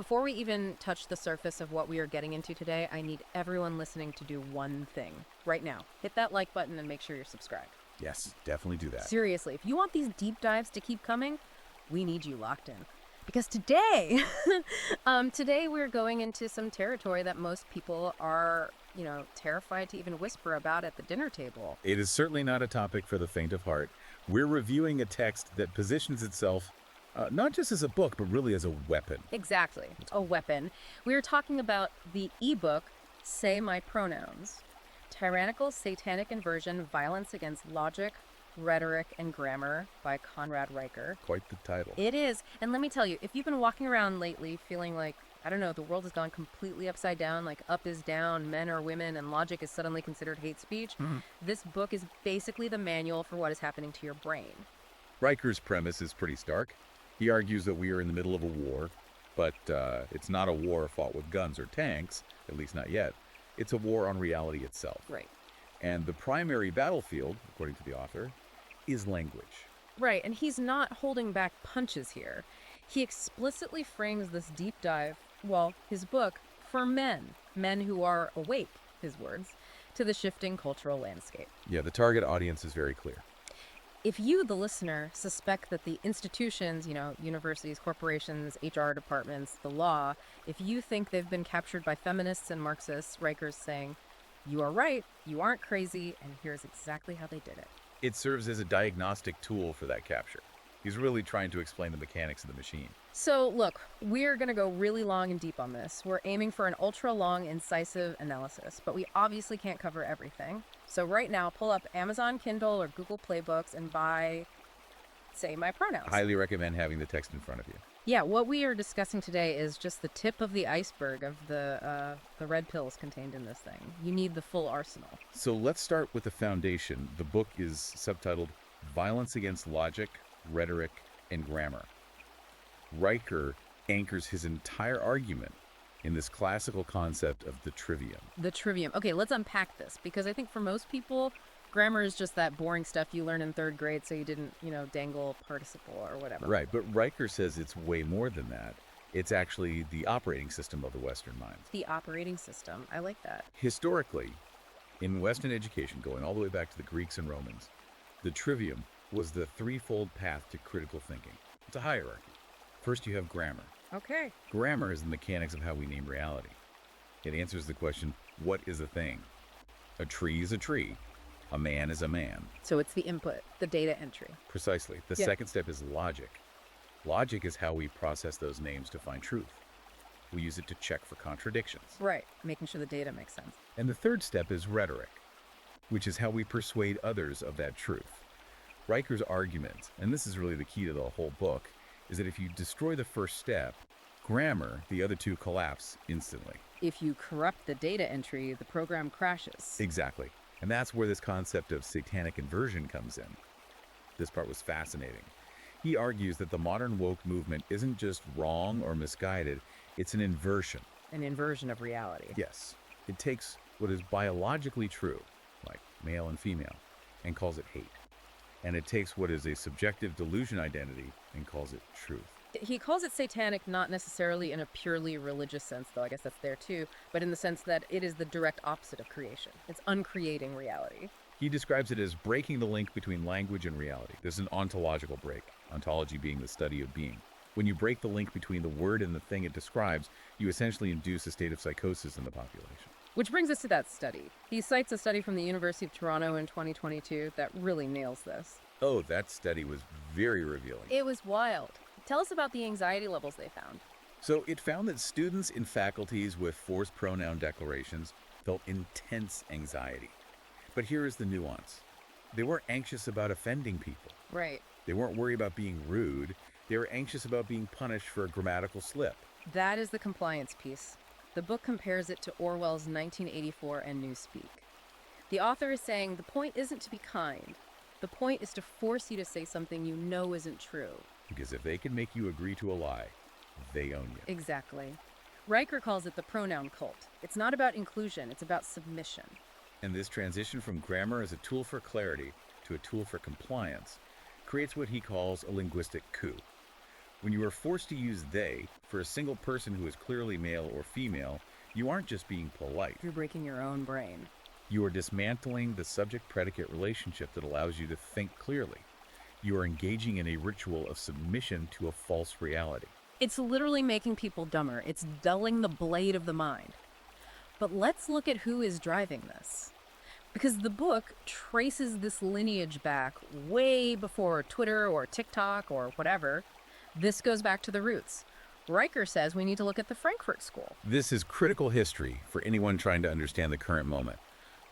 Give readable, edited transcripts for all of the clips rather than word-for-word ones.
Before we even touch the surface of what we are getting into today, I need everyone listening to do one thing right now. Hit that like button and make sure you're subscribed. Yes, definitely do that. Seriously, if you want these deep dives to keep coming, we need you locked in. Because today, today we're going into some territory that most people are, terrified to even whisper about at the dinner table. It is certainly not a topic for the faint of heart. We're reviewing a text that positions itself not just as a book, but really as a weapon. Exactly, a weapon. We are talking about the ebook, Say My Pronouns. Tyrannical Satanic Inversion, Violence Against Logic, Rhetoric, and Grammar by Conrad Riker. Quite the title. It is. And let me tell you, if you've been walking around lately feeling like, I don't know, the world has gone completely upside down, like up is down, men are women, and logic is suddenly considered hate speech, this book is basically the manual for what is happening to your brain. Riker's premise is pretty stark. He argues that we are in the middle of a war, but it's not a war fought with guns or tanks, at least not yet. It's a war on reality itself. Right. And the primary battlefield, according to the author, is language. Right, and he's not holding back punches here. He explicitly frames this deep dive, his book, for men who are awake, his words, to the shifting cultural landscape. Yeah, the target audience is very clear. If you, the listener, suspect that the institutions, universities, corporations, HR departments, the law, if you think they've been captured by feminists and Marxists, Riker's saying, you are right, you aren't crazy, and here's exactly how they did it. It serves as a diagnostic tool for that capture. He's really trying to explain the mechanics of the machine. So, look, we're going to go really long and deep on this. We're aiming for an ultra-long, incisive analysis, but we obviously can't cover everything. So right now, pull up Amazon Kindle or Google Play Books and buy Say My Pronouns. Highly recommend having the text in front of you. Yeah, what we are discussing today is just the tip of the iceberg of the red pills contained in this thing. You need the full arsenal. So let's start with the foundation. The book is subtitled Violence Against Logic, Rhetoric, and Grammar. Riker anchors his entire argument in this classical concept of the trivium. The trivium. Okay, let's unpack this, because I think for most people, grammar is just that boring stuff you learn in third grade so you didn't, dangle participle or whatever. Right, but Riker says it's way more than that. It's actually the operating system of the Western mind. The operating system. I like that. Historically, in Western education, going all the way back to the Greeks and Romans, the trivium was the threefold path to critical thinking. It's a hierarchy. First, you have grammar. Okay. Grammar is the mechanics of how we name reality. It answers the question, what is a thing? A tree is a tree. A man is a man. So it's the input, the data entry. Precisely. The second step is logic. Logic is how we process those names to find truth. We use it to check for contradictions. Right, making sure the data makes sense. And the third step is rhetoric, which is how we persuade others of that truth. Riker's argument, and this is really the key to the whole book, is that if you destroy the first step, grammar, the other two collapse instantly. If you corrupt the data entry, the program crashes. Exactly. And that's where this concept of satanic inversion comes in. This part was fascinating. He argues that the modern woke movement isn't just wrong or misguided, it's an inversion. An inversion of reality. Yes. It takes what is biologically true, like male and female, and calls it hate. And it takes what is a subjective delusion identity and calls it truth. He calls it satanic not necessarily in a purely religious sense, though I guess that's there too, but in the sense that it is the direct opposite of creation. It's uncreating reality. He describes it as breaking the link between language and reality. This is an ontological break, ontology being the study of being. When you break the link between the word and the thing it describes, you essentially induce a state of psychosis in the population. Which brings us to that study. He cites a study from the University of Toronto in 2022 that really nails this. Oh, that study was very revealing. It was wild. Tell us about the anxiety levels they found. So it found that students in faculties with forced pronoun declarations felt intense anxiety. But here is the nuance. They weren't anxious about offending people. Right. They weren't worried about being rude. They were anxious about being punished for a grammatical slip. That is the compliance piece. The book compares it to Orwell's 1984 and Newspeak. The author is saying the point isn't to be kind. The point is to force you to say something you know isn't true. Because if they can make you agree to a lie, they own you. Exactly. Riker calls it the pronoun cult. It's not about inclusion, it's about submission. And this transition from grammar as a tool for clarity to a tool for compliance creates what he calls a linguistic coup. When you are forced to use they for a single person who is clearly male or female, you aren't just being polite. You're breaking your own brain. You are dismantling the subject-predicate relationship that allows you to think clearly. You are engaging in a ritual of submission to a false reality. It's literally making people dumber. It's dulling the blade of the mind. But let's look at who is driving this. Because the book traces this lineage back way before Twitter or TikTok or whatever. This goes back to the roots. Riker says we need to look at the Frankfurt School. This is critical history for anyone trying to understand the current moment.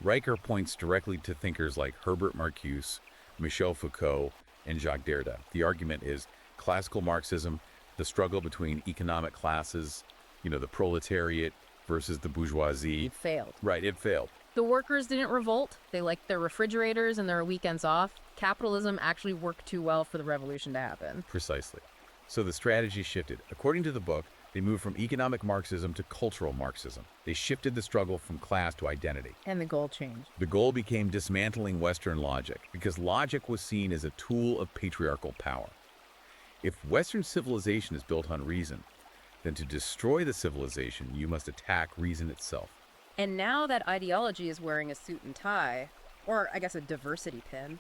Riker points directly to thinkers like Herbert Marcuse, Michel Foucault, and Jacques Derrida. The argument is classical Marxism, the struggle between economic classes, the proletariat versus the bourgeoisie. It failed. Right, it failed. The workers didn't revolt. They liked their refrigerators and their weekends off. Capitalism actually worked too well for the revolution to happen. Precisely. So the strategy shifted. According to the book, they moved from economic Marxism to cultural Marxism. They shifted the struggle from class to identity. And the goal changed. The goal became dismantling Western logic, because logic was seen as a tool of patriarchal power. If Western civilization is built on reason, then to destroy the civilization, you must attack reason itself. And now that ideology is wearing a suit and tie, or I guess a diversity pin,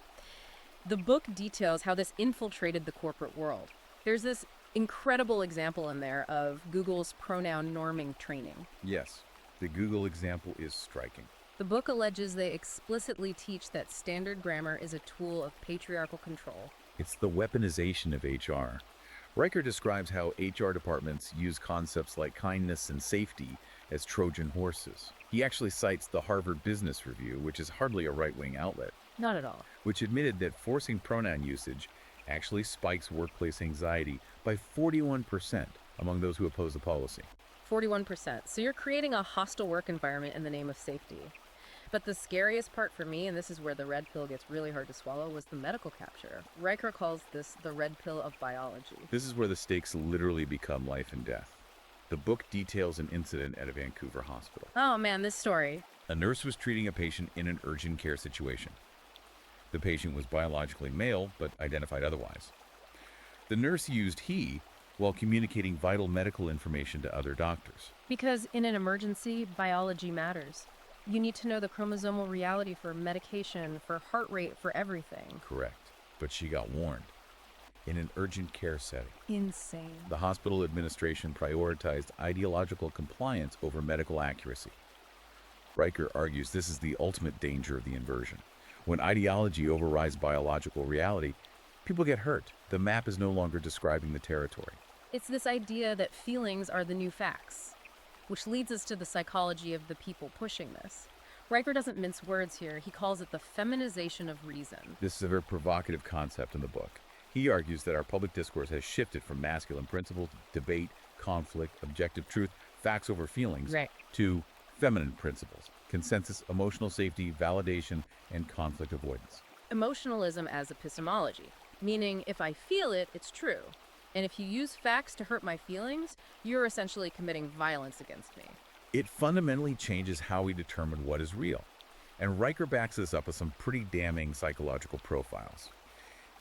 the book details how this infiltrated the corporate world. There's this incredible example in there of Google's pronoun norming training. Yes, the Google example is striking. The book alleges they explicitly teach that standard grammar is a tool of patriarchal control. It's the weaponization of HR. Riker describes how HR departments use concepts like kindness and safety as Trojan horses. He actually cites the Harvard Business Review, which is hardly a right-wing outlet, Not at all. which admitted that forcing pronoun usage actually spikes workplace anxiety by 41% among those who oppose the policy. 41%. So you're creating a hostile work environment in the name of safety. But the scariest part for me, and this is where the red pill gets really hard to swallow, was the medical capture. Riker calls this the red pill of biology. This is where the stakes literally become life and death. The book details an incident at a Vancouver hospital. Oh man, this story. A nurse was treating a patient in an urgent care situation. The patient was biologically male, but identified otherwise. The nurse used he while communicating vital medical information to other doctors. Because in an emergency, biology matters. You need to know the chromosomal reality for medication, for heart rate, for everything. Correct. But she got warned. In an urgent care setting, Insane. the hospital administration prioritized ideological compliance over medical accuracy. Riker argues this is the ultimate danger of the inversion. When ideology overrides biological reality, people get hurt. The map is no longer describing the territory. It's this idea that feelings are the new facts, which leads us to the psychology of the people pushing this. Riker doesn't mince words here. He calls it the feminization of reason. This is a very provocative concept in the book. He argues that our public discourse has shifted from masculine principles, debate, conflict, objective truth, facts over feelings, Right. to feminine principles, consensus, emotional safety, validation, and conflict avoidance. Emotionalism as epistemology, meaning if I feel it, it's true. And if you use facts to hurt my feelings, you're essentially committing violence against me. It fundamentally changes how we determine what is real. And Riker backs this up with some pretty damning psychological profiles.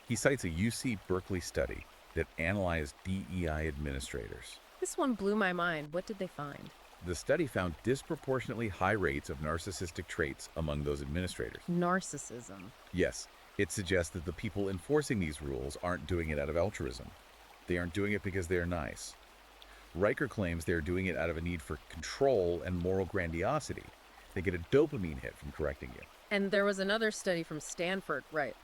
He cites a UC Berkeley study that analyzed DEI administrators. This one blew my mind. What did they find? The study found disproportionately high rates of narcissistic traits among those administrators. Narcissism. Yes, it suggests that the people enforcing these rules aren't doing it out of altruism. They aren't doing it because they're nice. Riker claims they're doing it out of a need for control and moral grandiosity. They get a dopamine hit from correcting you. And there was another study from Stanford, right,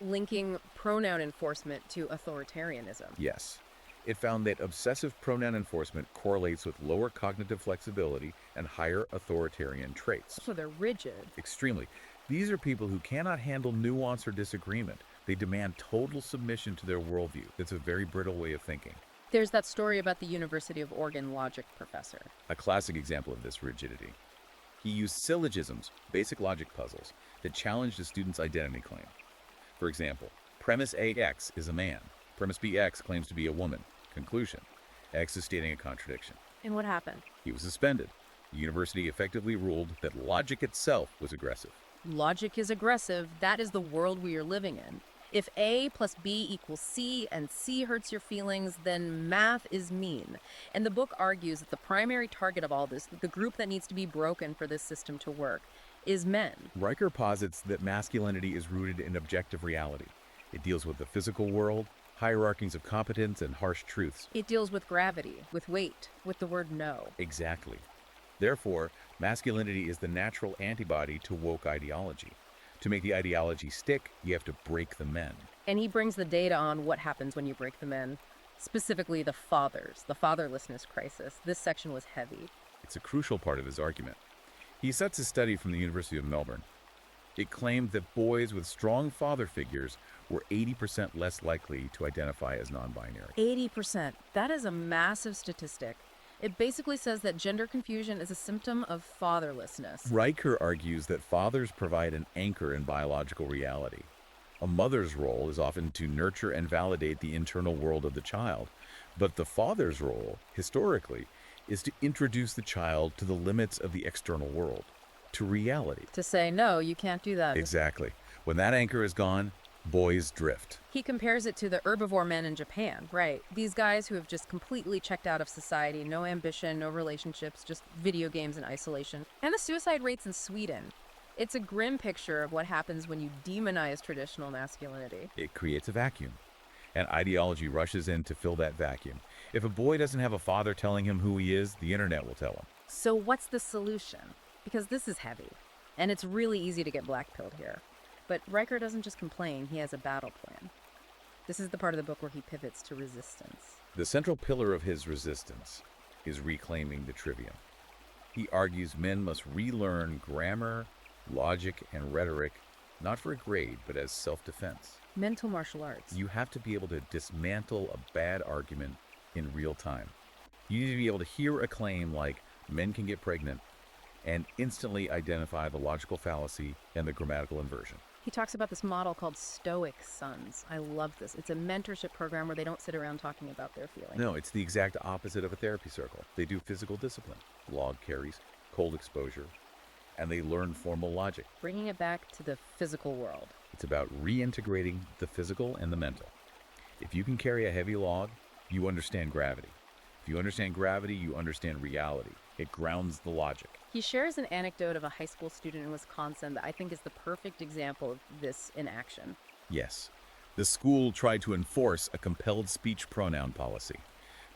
linking pronoun enforcement to authoritarianism. Yes. It found that obsessive pronoun enforcement correlates with lower cognitive flexibility and higher authoritarian traits. So they're rigid. Extremely. These are people who cannot handle nuance or disagreement. They demand total submission to their worldview. It's a very brittle way of thinking. There's that story about the University of Oregon logic professor. A classic example of this rigidity. He used syllogisms, basic logic puzzles, that challenged a student's identity claim. For example, premise AX is a man. Premise BX claims to be a woman. Conclusion: X is stating a contradiction. And what happened? He was suspended. The university effectively ruled that logic itself was aggressive. Logic is aggressive. That is the world we are living in. If A plus B equals C and C hurts your feelings, then math is mean. And the book argues that the primary target of all this, the group that needs to be broken for this system to work, is men. Riker posits that masculinity is rooted in objective reality. It deals with the physical world, hierarchies of competence, and harsh truths. It deals with gravity, with weight, with the word no. Exactly. Therefore, masculinity is the natural antibody to woke ideology. To make the ideology stick, you have to break the men. And he brings the data on what happens when you break the men, specifically the fathers, the fatherlessness crisis. This section was heavy. It's a crucial part of his argument. He cites a study from the University of Melbourne. It claimed that boys with strong father figures were 80% less likely to identify as non-binary. 80%. That is a massive statistic. It basically says that gender confusion is a symptom of fatherlessness. Riker argues that fathers provide an anchor in biological reality. A mother's role is often to nurture and validate the internal world of the child, but the father's role, historically, is to introduce the child to the limits of the external world, to reality. To say, no, you can't do that. Exactly. When that anchor is gone, boys drift. He compares it to the herbivore men in Japan, right? These guys who have just completely checked out of society, no ambition, no relationships, just video games and isolation. And the suicide rates in Sweden. It's a grim picture of what happens when you demonize traditional masculinity. It creates a vacuum, and ideology rushes in to fill that vacuum. If a boy doesn't have a father telling him who he is, the internet will tell him. So what's the solution? Because this is heavy, and it's really easy to get black-pilled here. But Riker doesn't just complain, he has a battle plan. This is the part of the book where he pivots to resistance. The central pillar of his resistance is reclaiming the trivium. He argues men must relearn grammar, logic, and rhetoric, not for a grade, but as self-defense. Mental martial arts. You have to be able to dismantle a bad argument in real time. You need to be able to hear a claim like, men can get pregnant, and instantly identify the logical fallacy and the grammatical inversion. He talks about this model called Stoic Sons. I love this. It's a mentorship program where they don't sit around talking about their feelings. No, it's the exact opposite of a therapy circle. They do physical discipline, log carries, cold exposure, and they learn formal logic. Bringing it back to the physical world. It's about reintegrating the physical and the mental. If you can carry a heavy log, you understand gravity. If you understand gravity, you understand reality. It grounds the logic. He shares an anecdote of a high school student in Wisconsin that I think is the perfect example of this in action. Yes, the school tried to enforce a compelled speech pronoun policy.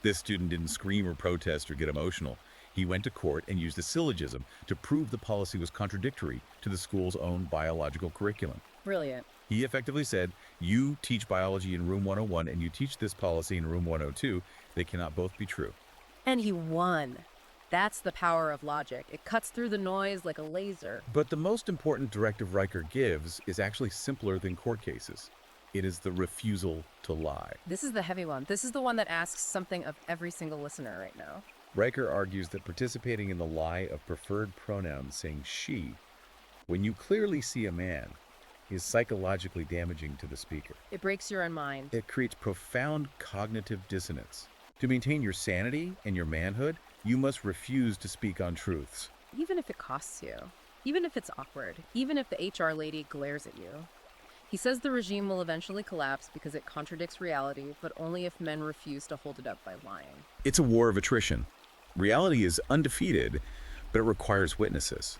This student didn't scream or protest or get emotional. He went to court and used a syllogism to prove the policy was contradictory to the school's own biological curriculum. Brilliant. He effectively said, you teach biology in room 101 and you teach this policy in room 102. They cannot both be true. And he won. That's the power of logic. It cuts through the noise like a laser. But the most important directive Riker gives is actually simpler than court cases. It is the refusal to lie. This is the heavy one. This is the one that asks something of every single listener right now. Riker argues that participating in the lie of preferred pronouns, saying she, when you clearly see a man, is psychologically damaging to the speaker. It breaks your own mind. It creates profound cognitive dissonance. To maintain your sanity and your manhood, you must refuse to speak on truths. Even if it costs you. Even if it's awkward. Even if the HR lady glares at you. He says the regime will eventually collapse because it contradicts reality, but only if men refuse to hold it up by lying. It's a war of attrition. Reality is undefeated, but it requires witnesses.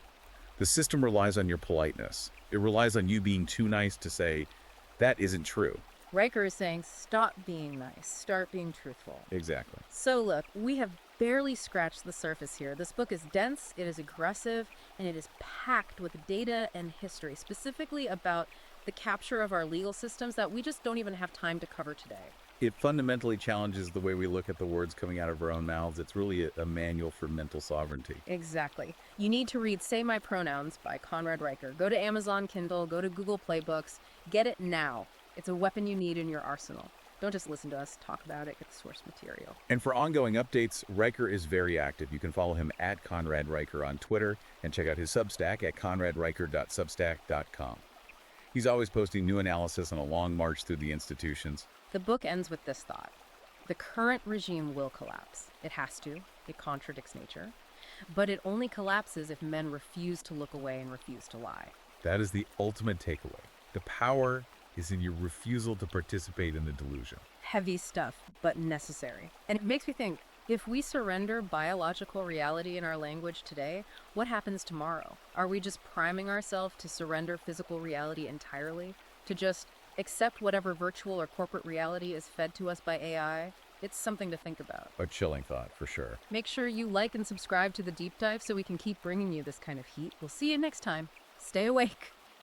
The system relies on your politeness. It relies on you being too nice to say, that isn't true. Riker is saying, stop being nice, start being truthful. Exactly. So look, we have barely scratched the surface here. This book is dense, it is aggressive, and it is packed with data and history, specifically about the capture of our legal systems that we just don't even have time to cover today. It fundamentally challenges the way we look at the words coming out of our own mouths. It's really a manual for mental sovereignty. Exactly. You need to read Say My Pronouns by Conrad Riker. Go to Amazon Kindle, go to Google Play Books. Get it now. It's a weapon you need in your arsenal. Don't just listen to us talk about it, get the source material. And for ongoing updates, Riker is very active. You can follow him at Conrad Riker on Twitter and check out his Substack at conradriker.substack.com. He's always posting new analysis on a long march through the institutions. The book ends with this thought. The current regime will collapse. It has to. It contradicts nature. But it only collapses if men refuse to look away and refuse to lie. That is the ultimate takeaway. The power is in your refusal to participate in the delusion. Heavy stuff, but necessary. And it makes me think, if we surrender biological reality in our language today, what happens tomorrow? Are we just priming ourselves to surrender physical reality entirely? To just accept whatever virtual or corporate reality is fed to us by AI? It's something to think about. A chilling thought, for sure. Make sure you like and subscribe to the deep dive so we can keep bringing you this kind of heat. We'll see you next time. Stay awake.